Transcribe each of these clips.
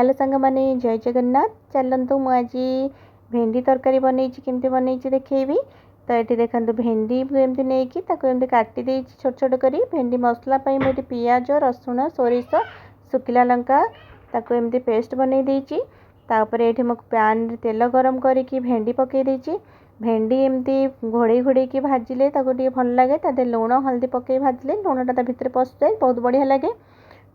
Hello सांग माने जय जगन्नाथ। चलतु मुझे भेंडी तरकारी बनई केमती बनई देखेबी। तो ये देखो भेंडी एमती नहीं कि काटी दे छोट छोट करी। भेंडी मसला मुझे पियाज रसुण सोरिष शुखिला लंका ताको एमती पेस्ट बनई देची। तापर ये पैन तेल गरम करके भेंडी पकई देची। भेंडी एमती घोड़े घोड़े की भाजिले भल लगे। तादे लुण हल्दी पकई भाजिले लुणटा भितर पशि जाए बहुत बढ़िया लगे।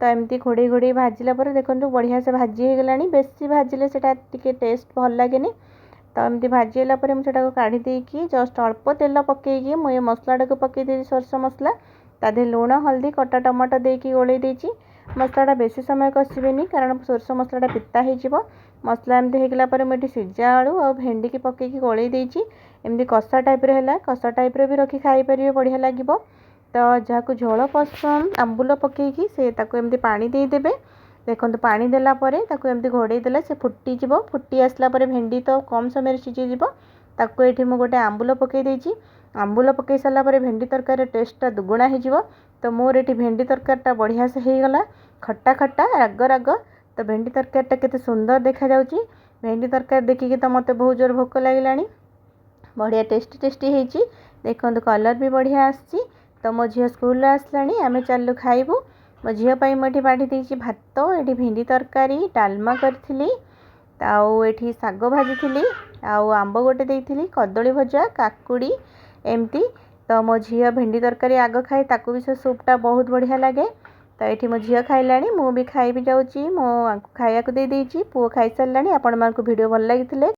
तो एमती घोड़े घोड़े भाजिला देखो बढ़िया से भाजी हो गलानी। बेसी भाजिले सेटा टिके टेस्ट भल लगे। तो एमती भाजीला मुझे काढ़ी देकी जस्ट अल्प तेल पकईकी मुझे मसला को पकई सोरष मसला तादे लुण हल्दी कटा टमाटो देकी गोलई देची। मसलाटा बेसी समय कषिबेनी कारण सोरष मसलाटा पिता हो। मसला एमती होगला मुझे सिझा आलू और भेंडी की पकईकी गोलई देची। एमती कषा टाइप है कषा टाइप भी रखी खाई पारे बढ़िया लगे। तो जहाँ झोल पसंद आंबुल पकईकी से एमती पानी देदेवे। देखो पानी देला एमती घोड़े देला से फुटीज फुटी आसला भेंडी तो कम समय सीझीज। ताको ये गोटे आंबुल पकई देची। आंबुल पकई सारा भेंडी तरकारी टेस्टा दुगुणा हो। तो मोर ये भेंडी तरकारीटा बढ़िया से होगला खट्टा खट्टा राग राग। तो भेंडी तरकारीटा केते सुंदर देखा जाउची। भेंडी तरकारी देखिए तो मत बहुत जोर भोक लगे। बढ़िया टेस्टी टेस्टी होती। देखो कलर भी बढ़िया आसी। तो मो झील स्कूल आसलानी आमे चलू खाइबू। मो झील मुझे बाढ़ी देती भात ये भेंडी तरकारी डालमा करी ये शाग भाजी आंब गोटे देती कदली भजा काकुड़ी एमती। तो मो झील भेंडी तरकारी आग खाए ताकू भी से सूपटा बहुत बढ़िया लगे। तो ये मो झील खाइलानी मु भी खाई भी जाऊँगी। मो खाया दे देती पुओ खाई सारे। आपण मानक वीडियो भल लगी